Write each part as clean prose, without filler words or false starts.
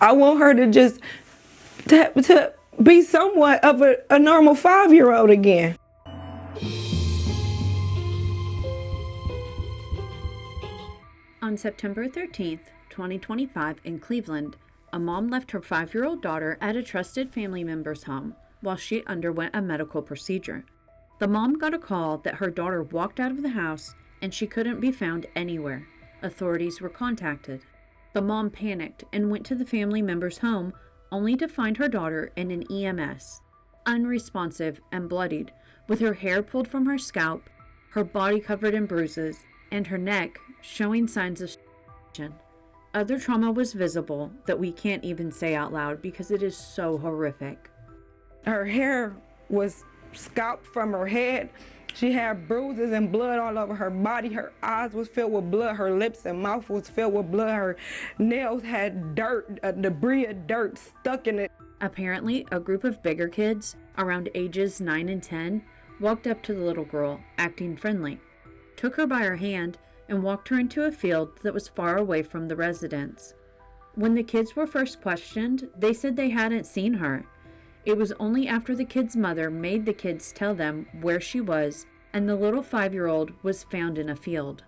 I want her to just to be somewhat of a normal 5-year-old again. On September 13th, 2025 in Cleveland, a mom left her 5-year-old daughter at a trusted family member's home while she underwent a medical procedure. The mom got a call that her daughter walked out of the house and she couldn't be found anywhere. Authorities were contacted. The mom panicked and went to the family member's home only to find her daughter in an EMS, unresponsive and bloodied, with her hair pulled from her scalp, her body covered in bruises, and her neck showing signs of strangulation. Other trauma was visible that we can't even say out loud because it is so horrific. Her hair was scalped from her head. She had bruises and blood all over her body. Her eyes was filled with blood. Her lips and mouth was filled with blood. Her nails had dirt, debris of dirt stuck in it. Apparently, a group of bigger kids, around ages 9 and 10, walked up to the little girl, acting friendly, took her by her hand, and walked her into a field that was far away from the residence. When the kids were first questioned, they said they hadn't seen her. It was only after the kid's mother made the kids tell them where she was, and the little 5-year-old was found in a field.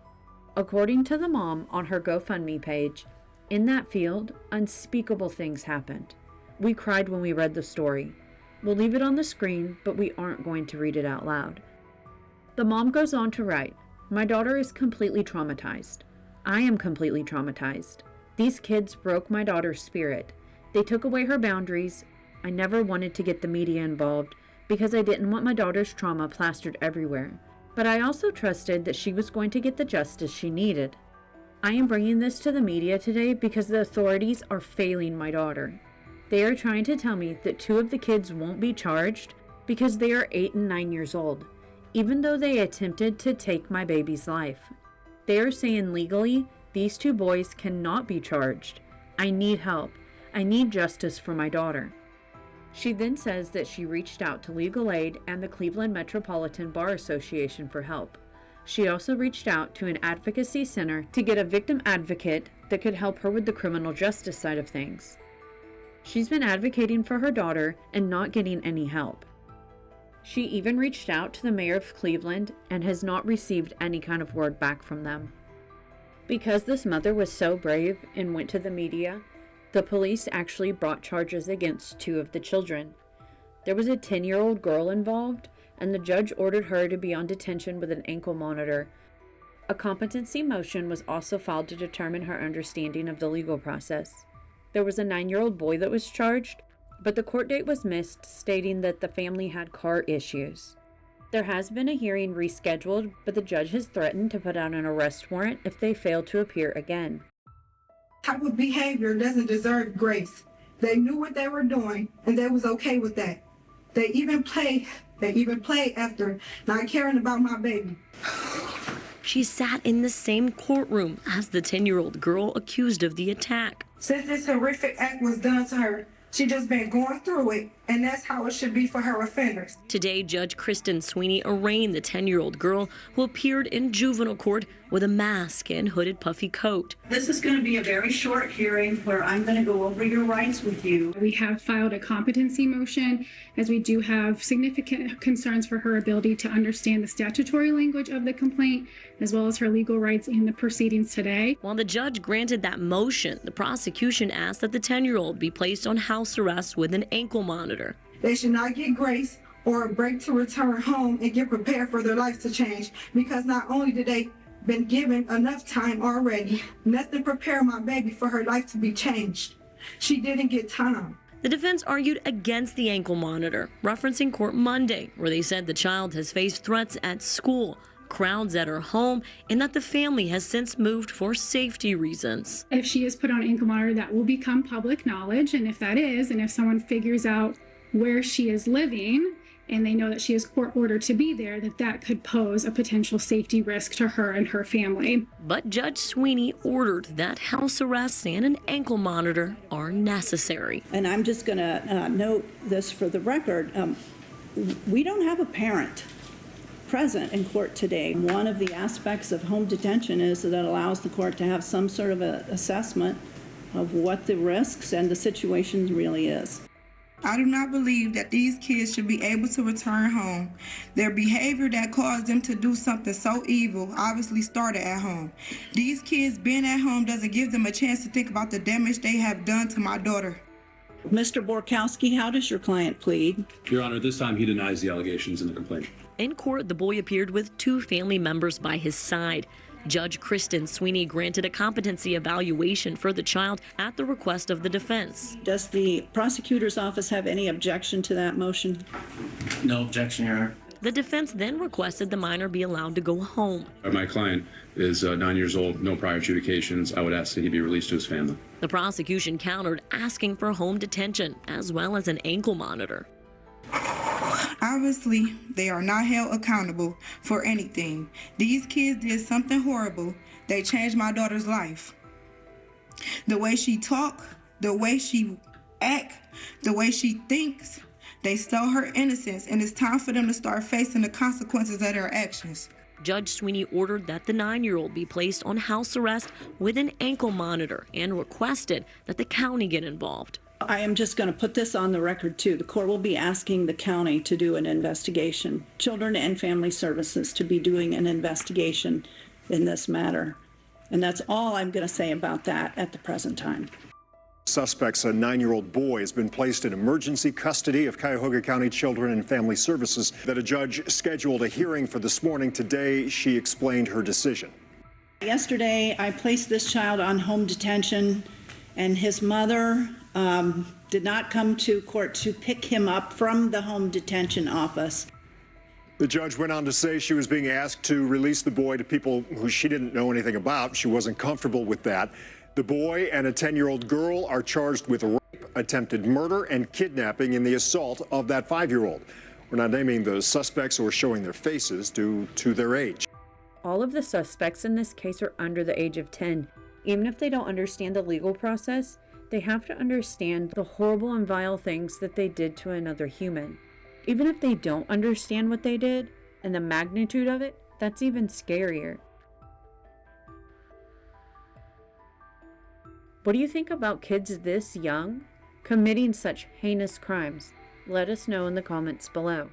According to the mom on her GoFundMe page, in that field, unspeakable things happened. We cried when we read the story. We'll leave it on the screen, but we aren't going to read it out loud. The mom goes on to write, "My daughter is completely traumatized. I am completely traumatized. These kids broke my daughter's spirit. They took away her boundaries. I never wanted to get the media involved because I didn't want my daughter's trauma plastered everywhere. But I also trusted that she was going to get the justice she needed. I am bringing this to the media today because the authorities are failing my daughter. They are trying to tell me that 2 of the kids won't be charged because they are 8 and 9 years old, even though they attempted to take my baby's life. They are saying legally, these 2 boys cannot be charged. I need help. I need justice for my daughter." She then says that she reached out to legal aid and the Cleveland Metropolitan Bar Association for help. She also reached out to an advocacy center to get a victim advocate that could help her with the criminal justice side of things. She's been advocating for her daughter and not getting any help. She even reached out to the mayor of Cleveland and has not received any kind of word back from them. Because this mother was so brave and went to the media, the police actually brought charges against 2 of the children. There was a 10-year-old girl involved, and the judge ordered her to be on detention with an ankle monitor. A competency motion was also filed to determine her understanding of the legal process. There was a 9-year-old boy that was charged, but the court date was missed, stating that the family had car issues. There has been a hearing rescheduled, but the judge has threatened to put out an arrest warrant if they fail to appear again. Type of behavior doesn't deserve grace. They knew what they were doing, and they was okay with that. They even played after not caring about my baby. She sat in the same courtroom as the 10-year-old girl accused of the attack. Since this horrific act was done to her, she just been going through it, and that's how it should be for her offenders. Today, Judge Kristen Sweeney arraigned the 10-year-old girl who appeared in juvenile court with a mask and hooded puffy coat. This is going to be a very short hearing where I'm going to go over your rights with you. We have filed a competency motion as we do have significant concerns for her ability to understand the statutory language of the complaint, as well as her legal rights in the proceedings today. While the judge granted that motion, the prosecution asked that the 10-year-old be placed on house arrest with an ankle monitor. They should not get grace or a break to return home and get prepared for their lives to change, because not only did they been given enough time already, nothing prepared my baby for her life to be changed. She didn't get time. The defense argued against the ankle monitor, referencing court Monday, where they said the child has faced threats at school, crowds at her home, and that the family has since moved for safety reasons. If she is put on ankle monitor, that will become public knowledge, and if that is, and if someone figures out where she is living, and they know that she is court ordered to be there, that could pose a potential safety risk to her and her family. But Judge Sweeney ordered that house arrest and an ankle monitor are necessary. And I'm just going to note this for the record. We don't have a parent present in court today. One of the aspects of home detention is that it allows the court to have some sort of assessment of what the risks and the situation really is. I do not believe that these kids should be able to return home. Their behavior that caused them to do something so evil obviously started at home. These kids being at home doesn't give them a chance to think about the damage they have done to my daughter. Mr. Borkowski, how does your client plead? Your Honor, this time he denies the allegations in the complaint. In court, the boy appeared with 2 family members by his side. Judge Kristen Sweeney granted a competency evaluation for the child at the request of the defense. Does the prosecutor's office have any objection to that motion? No objection, Your Honor. The defense then requested the minor be allowed to go home. My client is 9 years old, no prior adjudications. I would ask that he be released to his family. The prosecution countered, asking for home detention as well as an ankle monitor. Obviously, they are not held accountable for anything. These kids did something horrible. They changed my daughter's life. The way she talk, the way she act, the way she thinks, they stole her innocence, and it's time for them to start facing the consequences of their actions. Judge Sweeney ordered that the 9-year-old be placed on house arrest with an ankle monitor and requested that the county get involved. I am just going to put this on the record, too. The court will be asking the county to do an investigation, Children and Family Services to be doing an investigation in this matter. And that's all I'm going to say about that at the present time. Suspect's a 9-year-old boy has been placed in emergency custody of Cuyahoga County Children and Family Services. That a judge scheduled a hearing for this morning. Today, she explained her decision. Yesterday, I placed this child on home detention, and his mother did not come to court to pick him up from the home detention office. The judge went on to say she was being asked to release the boy to people who she didn't know anything about. She wasn't comfortable with that. The boy and a 10-year-old girl are charged with rape, attempted murder, and kidnapping in the assault of that 5-year-old. We're not naming the suspects or showing their faces due to their age. All of the suspects in this case are under the age of 10. Even if they don't understand the legal process, they have to understand the horrible and vile things that they did to another human. Even if they don't understand what they did and the magnitude of it, that's even scarier. What do you think about kids this young committing such heinous crimes? Let us know in the comments below.